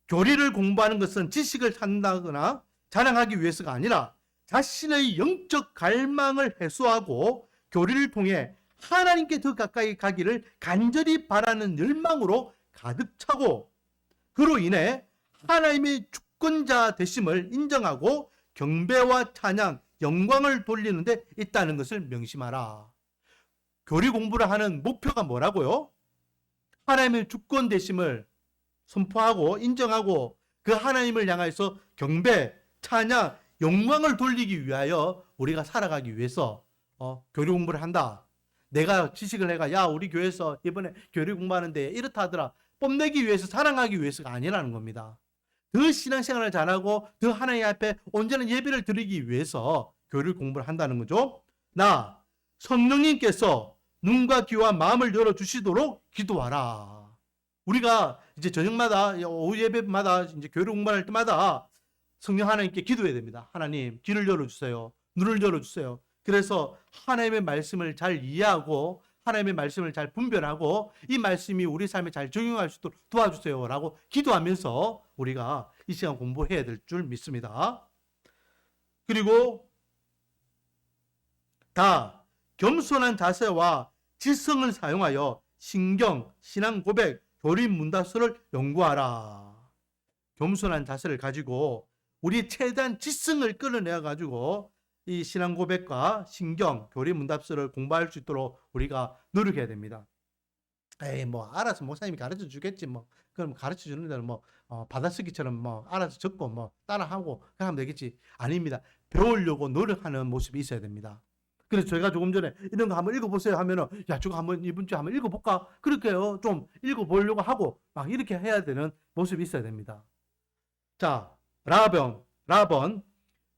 교리를 공부하는 것은 지식을 산다거나 자랑하기 위해서가 아니라 자신의 영적 갈망을 해소하고 교리를 통해 하나님께 더 가까이 가기를 간절히 바라는 열망으로 가득 차고, 그로 인해 하나님의 주권자 되심을 인정하고 경배와 찬양, 영광을 돌리는 데 있다는 것을 명심하라. 교리 공부를 하는 목표가 뭐라고요? 하나님의 주권 되심을 선포하고 인정하고 그 하나님을 향해서 경배, 찬양, 영광을 돌리기 위하여 우리가 살아가기 위해서 교리 공부를 한다. 내가 지식을 해가 야 우리 교회에서 이번에 교리 공부하는데 이렇다 하더라. 뽐내기 위해서, 자랑하기 위해서가 아니라는 겁니다. 더 신앙생활을 잘하고 더 하나님 앞에 온전한 예배를 드리기 위해서 교리 공부를 한다는 거죠. 나 성령님께서 눈과 귀와 마음을 열어주시도록 기도하라. 우리가 이제 저녁마다 오후 예배마다 이제 교리 공부할 때마다 성령 하나님께 기도해야 됩니다. 하나님 귀를 열어주세요. 눈을 열어주세요. 그래서 하나님의 말씀을 잘 이해하고 하나님의 말씀을 잘 분별하고 이 말씀이 우리 삶에 잘 적용할 수 있도록 도와주세요 라고 기도하면서 우리가 이 시간 공부해야 될 줄 믿습니다. 그리고 다 겸손한 자세와 지성을 사용하여 신경, 신앙 고백, 교리 문답서를 연구하라. 겸손한 자세를 가지고 우리 최대한 지성을 끌어내어 가지고 이 신앙 고백과 신경, 교리 문답서를 공부할 수 있도록 우리가 노력해야 됩니다. 에이 뭐 알아서 목사님이 가르쳐 주겠지 뭐 그럼 가르쳐 주는 대로 뭐 받아쓰기처럼 뭐 알아서 적고 뭐 따라하고 그러면 되겠지. 아닙니다. 배우려고 노력하는 모습이 있어야 됩니다. 그래서 저희가 조금 전에 이런 거 한번 읽어보세요 하면은 야 저거 한번 이번 주에 한번 읽어볼까? 그렇게요 좀 읽어보려고 하고 막 이렇게 해야 되는 모습이 있어야 됩니다. 자, 라번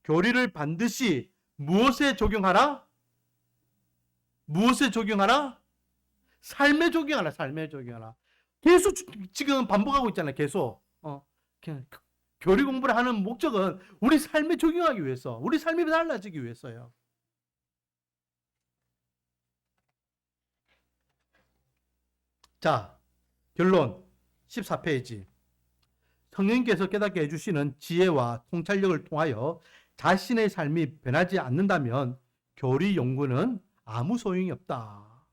교리를 반드시 무엇에 적용하라? 무엇에 적용하라? 삶에 적용하라. 삶에 적용하라. 계속 지금 반복하고 있잖아요. 계속 교리 공부를 하는 목적은 우리 삶에 적용하기 위해서, 우리 삶이 달라지기 위해서요. 자, 결론 14페이지. 성령님께서 깨닫게 해주시는 지혜와 통찰력을 통하여 자신의 삶이 변하지 않는다면 교리 연구는 아무 소용이 없다.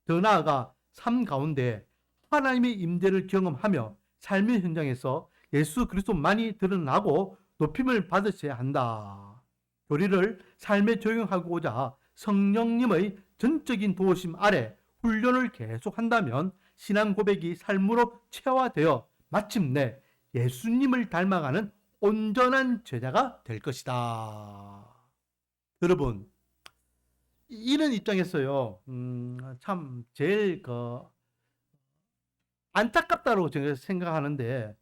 더 나아가 삶 가운데 하나님의 임재를 경험하며 삶의 현장에서 예수 그리스도만이 드러나고 높임을 받으셔야 한다. 교리를 삶에 적용하고자 성령님의 전적인 도우심 아래 훈련을 계속한다면 신앙 고백이 삶으로 체화되어 마침내 예수님을 닮아가는 온전한 제자가 될 것이다. 여러분, 이런 입장에서요, 참 제일 안타깝다고 제가 생각하는데,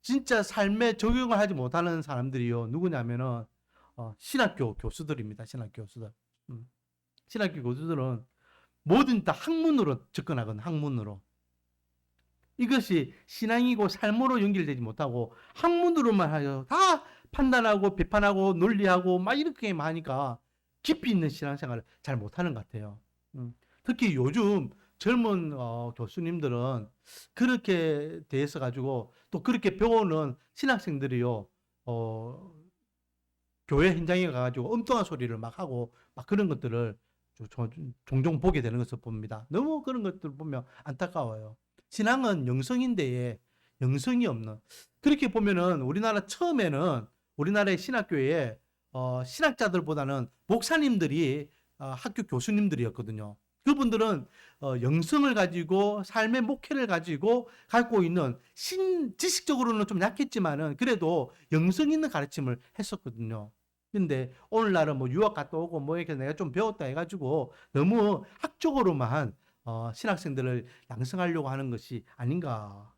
진짜 삶에 적용을 하지 못하는 사람들이요, 누구냐면은 신학교 교수들입니다. 신학교 교수들. 신학교 교수들은 뭐든 다 학문으로 접근하거든. 학문으로. 이것이 신앙이고 삶으로 연결되지 못하고 학문으로만 하여 다 판단하고 비판하고 논리하고 막 이렇게 하니까 깊이 있는 신앙생활을 잘 못하는 것 같아요. 특히 요즘 젊은 교수님들은 그렇게 대해서 가지고 또 그렇게 배우는 신학생들이요, 교회 현장에 가가지고 엉뚱한 소리를 막 하고 막 그런 것들을 종종 보게 되는 것을 봅니다. 너무 그런 것들을 보면 안타까워요. 신앙은 영성인데 영성이 없는. 그렇게 보면은 우리나라 처음에는 우리나라의 신학교에 신학자들보다는 목사님들이 학교 교수님들이었거든요. 그분들은 영성을 가지고 삶의 목회를 가지고 갖고 있는 지식적으로는 좀 약했지만은 그래도 영성 있는 가르침을 했었거든요. 근데 오늘날은 뭐 유학 갔다 오고 뭐 이렇게 내가 좀 배웠다 해가지고 너무 학적으로만 신학생들을 양성하려고 하는 것이 아닌가.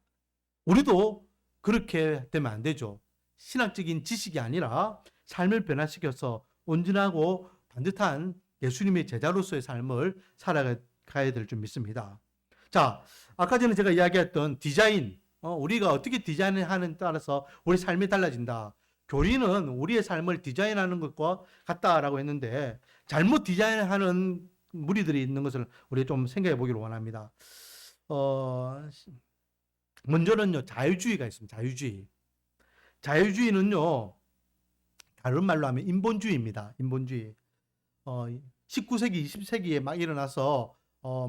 우리도 그렇게 되면 안 되죠. 신학적인 지식이 아니라 삶을 변화시켜서 온전하고 반듯한 예수님의 제자로서의 삶을 살아가야 될 줄 믿습니다. 자, 아까 전에 제가 이야기했던 디자인, 우리가 어떻게 디자인을 하는 따라서 우리 삶이 달라진다. 교리는 우리의 삶을 디자인하는 것과 같다라고 했는데 잘못 디자인하는 무리들이 있는 것을 우리 좀 생각해 보기를 원합니다. 먼저는요, 자유주의가 있습니다. 자유주의. 자유주의는요, 다른 말로 하면 인본주의입니다. 인본주의. 19세기, 20세기에 막 일어나서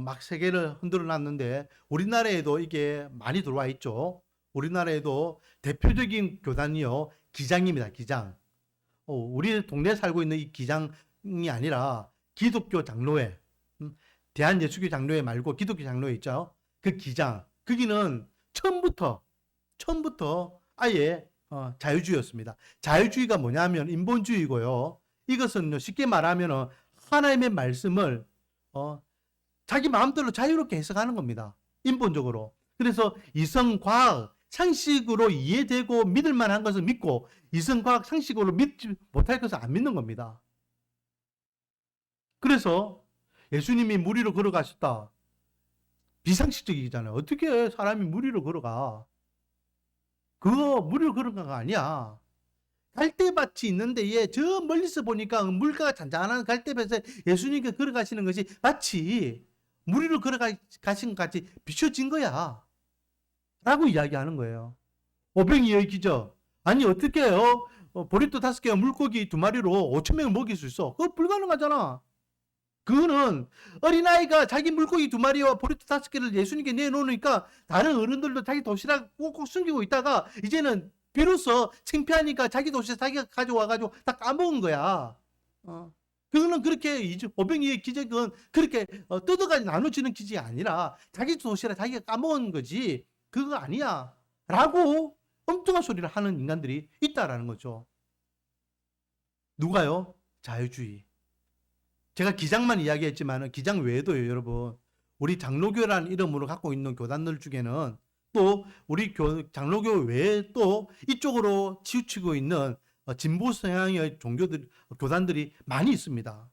막 세계를 흔들어 놨는데 우리나라에도 이게 많이 들어와 있죠. 우리나라에도 대표적인 교단이요, 기장입니다. 기장. 우리 동네에 살고 있는 이 기장이 아니라 기독교 장로회, 대한예수교 장로회 말고 기독교 장로회 있죠. 그 기장. 거기는 처음부터 아예 자유주의였습니다. 자유주의가 뭐냐면 인본주의고요. 이것은 쉽게 말하면 하나님의 말씀을 자기 마음대로 자유롭게 해석하는 겁니다. 인본적으로. 그래서 이성과학, 상식으로 이해되고 믿을 만한 것을 믿고 이성과학, 상식으로 믿지 못할 것을 안 믿는 겁니다. 그래서 예수님이 물 위로 걸어가셨다. 비상식적이잖아요. 어떻게 사람이 물 위로 걸어가? 그거 물 위로 걸어가가 아니야. 갈대밭이 있는데 저 멀리서 보니까 물가가 잔잔한 갈대밭에 예수님께 걸어가시는 것이 마치 물 위로 걸어가신 것 같이 비춰진 거야. 라고 이야기하는 거예요. 오병이어의 기적. 아니 어떻게 해요? 보리또 5개와 물고기 2마리로 5,000명을 먹일 수 있어. 그거 불가능하잖아. 그거는 어린아이가 자기 물고기 2마리와 보리또 5개를 예수님께 내놓으니까 다른 어른들도 자기 도시락 꼭꼭 숨기고 있다가 이제는 비로소 창피하니까 자기 도시락 자기가 가져와가지고 다 까먹은 거야. 그거는 그렇게 오병이의 기적은 그렇게 뜯어가지고 나눠주는 기적이 아니라 자기 도시락 자기가 까먹은 거지 그거 아니야 라고 엉뚱한 소리를 하는 인간들이 있다라는 거죠. 누가요? 자유주의. 제가 기장만 이야기했지만 기장 외에도요, 여러분. 우리 장로교라는 이름으로 갖고 있는 교단들 중에는 또 우리 장로교 외에 또 이쪽으로 치우치고 있는 진보 성향의 교단들이 많이 있습니다.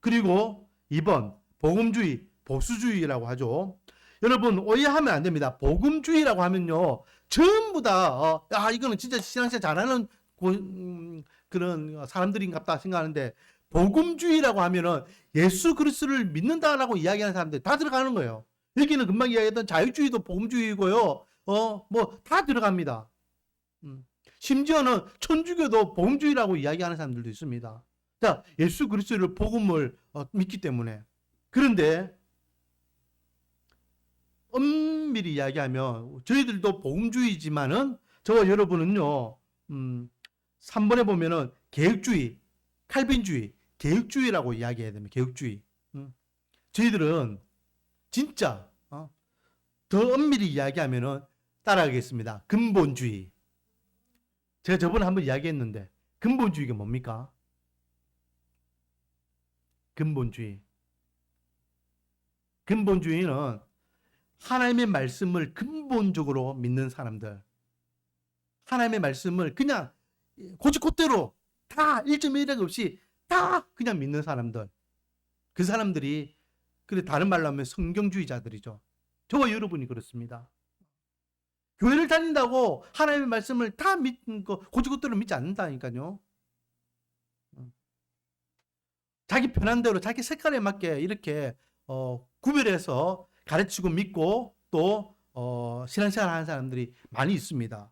그리고 2번 복음주의, 보수주의라고 하죠. 여러분 오해하면 안 됩니다. 복음주의라고 하면요, 전부 다 이거는 진짜 신앙생활 잘하는 그런 사람들인갑다 생각하는데 복음주의라고 하면은 예수 그리스도를 믿는다라고 이야기하는 사람들 다 들어가는 거예요. 여기는 금방 이야기했던 자유주의도 복음주의고요. 뭐 다 들어갑니다. 심지어는 천주교도 복음주의라고 이야기하는 사람들도 있습니다. 자, 예수 그리스도를 복음을 믿기 때문에. 그런데 엄밀히 이야기하면 저희들도 복음주의지만은 저와 여러분은요, 3번에 보면은 개혁주의, 칼빈주의, 개혁주의라고 이야기해야 됩니다. 개혁주의. 저희들은 진짜 더 엄밀히 이야기하면은 따라가겠습니다. 근본주의. 제가 저번에 한번 이야기했는데 근본주의가 뭡니까? 근본주의. 근본주의는 하나님의 말씀을 근본적으로 믿는 사람들. 하나님의 말씀을 그냥 고지곧대로 다 1.1획 없이 다 그냥 믿는 사람들. 그 사람들이 그래 다른 말로 하면 성경주의자들이죠. 저와 여러분이 그렇습니다. 교회를 다닌다고 하나님의 말씀을 다 믿는 거 고지곧대로 믿지 않는다니까요. 자기 편한 대로 자기 색깔에 맞게 이렇게 구별해서 가르치고 믿고 또 신앙생활 하는 사람들이 많이 있습니다.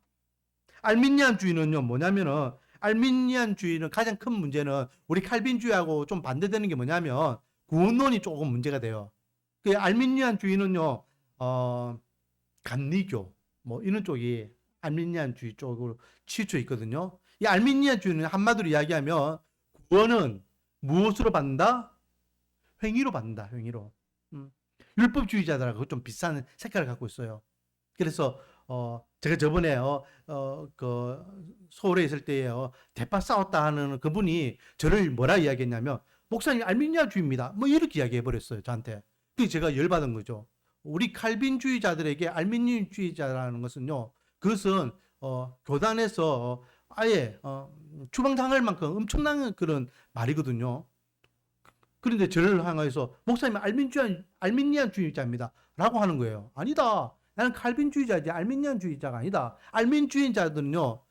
알미니안주의는요 뭐냐면은 알미니안주의는 가장 큰 문제는 우리 칼빈주의하고 좀 반대되는 게 뭐냐면 구원론이 조금 문제가 돼요. 그 알미니안주의는요 감리교 뭐 이런 쪽이 알미니안주의 쪽으로 치우쳐 있거든요. 이 알미니안주의는 한마디로 이야기하면 구원은 무엇으로 받는다? 행위로 받는다. 행위로. 율법주의자들하고 좀 비슷한 색깔을 갖고 있어요. 그래서 제가 저번에 서울에 있을 때에 대파 싸웠다 하는 그분이 저를 뭐라 이야기했냐면 목사님 알미니아주의입니다. 뭐 이렇게 이야기해 버렸어요. 저한테. 그래서 제가 열받은 거죠. 우리 칼빈주의자들에게 알미니아주의자라는 것은요. 그것은 교단에서 아예 추방당할 만큼 엄청난 그런 말이거든요. 그런데 저를 향해서 목사님 알미니안주의자입니다 라고 하는 거예요. 아니다. 나는 칼빈주의자지 알미니안주의자가 아니다. 알민주의자들은요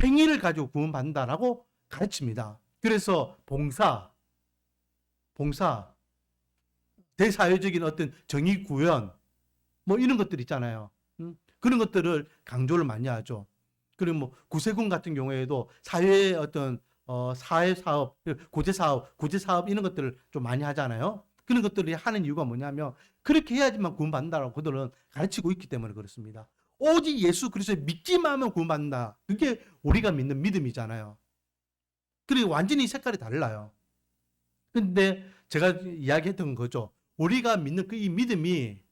행위를 가지고 구원받는다라고 가르칩니다. 그래서 봉사, 대사회적인 어떤 정의 구현 뭐 이런 것들 있잖아요. 그런 것들을 강조를 많이 하죠. 그리고 뭐 구세군 같은 경우에도 사회의 어떤 사회 사업, 구제 사업 이런 것들을 좀 많이 하잖아요. 그런 것들이 하는 이유가 뭐냐면 그렇게 해야지만 구원받는다라고 그들은 가르치고 있기 때문에 그렇습니다. 오직 예수 그리스도를 믿기만 하면 구원받는다. 그게 우리가 믿는 믿음이잖아요. 그리고 완전히 색깔이 달라요. 근데 제가 이야기했던 거죠. 우리가 믿는 그 이 믿음이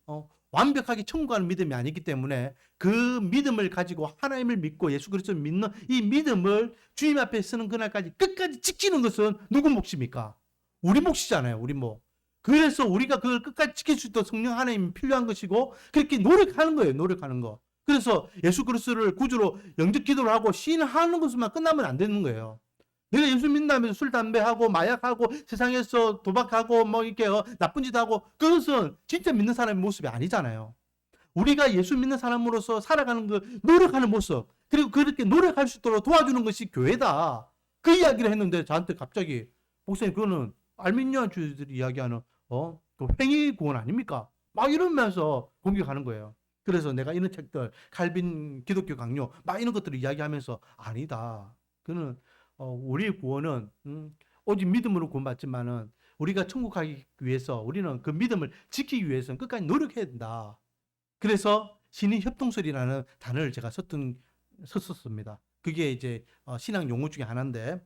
완벽하게 천국 가는 믿음이 아니기 때문에 그 믿음을 가지고 하나님을 믿고 예수 그리스도를 믿는 이 믿음을 주님 앞에 서는 그날까지 끝까지 지키는 것은 누구 몫입니까? 우리 몫이잖아요. 우리 몫. 그래서 우리가 그걸 끝까지 지킬 수 있도록 성령 하나님이 필요한 것이고 그렇게 노력하는 거예요. 노력하는 거. 그래서 예수 그리스도를 구주로 영접 기도를 하고 시인하는 것만 끝나면 안 되는 거예요. 내가 예수 믿는다면서 술, 담배하고 마약하고 세상에서 도박하고 뭐 이렇게 나쁜 짓 하고 그것은 진짜 믿는 사람의 모습이 아니잖아요. 우리가 예수 믿는 사람으로서 살아가는 그 노력하는 모습 그리고 그렇게 노력할 수 있도록 도와주는 것이 교회다. 그 이야기를 했는데 저한테 갑자기 목사님 그거는 알미니안주의들이 이야기하는 그 행위 구원 아닙니까? 막 이러면서 공격하는 거예요. 그래서 내가 이런 책들 칼빈 기독교 강요 막 이런 것들을 이야기하면서 아니다. 그는 우리의 구원은 오직 믿음으로 구원받지만은 우리가 천국 가기 위해서 우리는 그 믿음을 지키기 위해서는 끝까지 노력해야 된다. 그래서 신인 협동설이라는 단어를 제가 썼었습니다. 그게 이제 신앙 용어 중에 하나인데,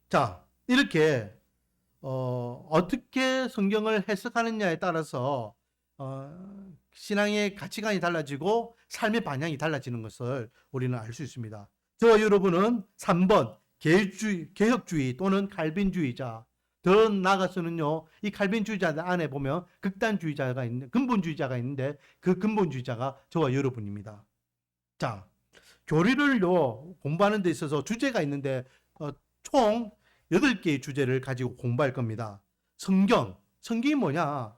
자 이렇게 어떻게 성경을 해석하느냐에 따라서 신앙의 가치관이 달라지고 삶의 방향이 달라지는 것을 우리는 알 수 있습니다. 저와 여러분은 3번 개혁주의 또는 칼빈주의자, 더 나아가서는요 이 칼빈주의자들 안에 보면 극단주의자가 있는 근본주의자가 있는데 그 근본주의자가 저와 여러분입니다. 자, 교리를요 공부하는 데 있어서 주제가 있는데 총 8개의 주제를 가지고 공부할 겁니다. 성경이 뭐냐?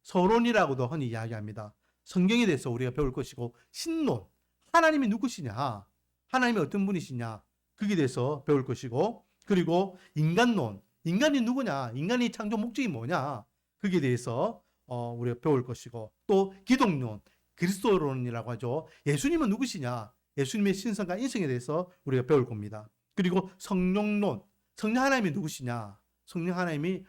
서론이라고도 흔히 이야기합니다. 성경에 대해서 우리가 배울 것이고, 신론, 하나님이 누구시냐? 하나님이 어떤 분이시냐? 거기에 대해서 배울 것이고, 그리고 인간론, 인간이 누구냐? 인간의 창조 목적이 뭐냐? 거기에 대해서 우리가 배울 것이고, 또 기독론, 그리스도론이라고 하죠. 예수님은 누구시냐? 예수님의 신성과 인성에 대해서 우리가 배울 겁니다. 그리고 성령론, 성령 하나님이 누구시냐? 성령 하나님이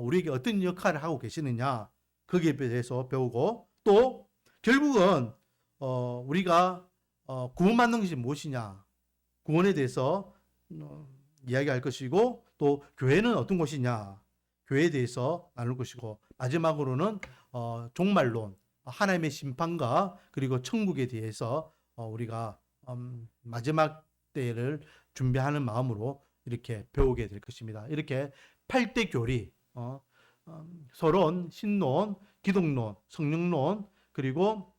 우리에게 어떤 역할을 하고 계시느냐? 거기에 대해서 배우고, 또 결국은 우리가 구원받는 것이 무엇이냐? 구원에 대해서 이야기할 것이고, 또 교회는 어떤 곳이냐? 교회에 대해서 나눌 것이고, 마지막으로는 종말론, 하나님의 심판과 그리고 천국에 대해서 우리가 마지막 때를 준비하는 마음으로 이렇게 배우게 될 것입니다. 이렇게 8대 교리, 서론, 신론, 기독론, 성령론, 그리고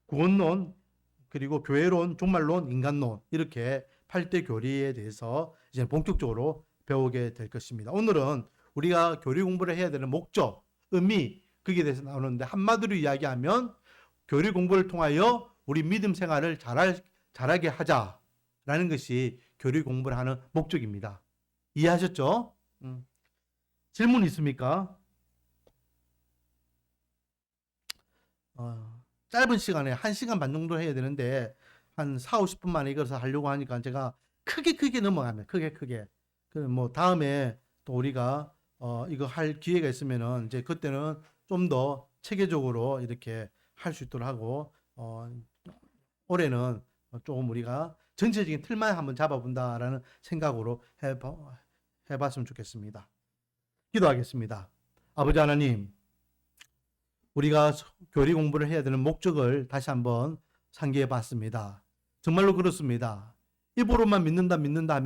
구원론, 그리고 교회론, 종말론, 인간론, 이렇게 8대 교리에 대해서 이제 본격적으로 배우게 될 것입니다. 오늘은 우리가 교리 공부를 해야 되는 목적, 의미, 거기에 대해서 나오는데 한마디로 이야기하면 교리 공부를 통하여 우리 믿음 생활을 잘하게 하자라는 것이 교리 공부를 하는 목적입니다. 이해하셨죠? 질문 있습니까? 짧은 시간에 1시간 반 정도 해야 되는데 한 4, 50분 만에 이것을 하려고 하니까 제가 크게 넘어가면 크게 뭐 다음에 또 우리가 이거 할 기회가 있으면은 이제 그때는 좀 더 체계적으로 이렇게 할 수 있도록 하고 올해는 조금 우리가 전체적인 틀만 한번 잡아본다라는 생각으로 해봤으면 좋겠습니다. 기도하겠습니다. 아버지 하나님, 우리가 교리 공부를 해야 되는 목적을 다시 한번 상기해 봤습니다. 정말로 그렇습니다. 입으로만 믿는다 하면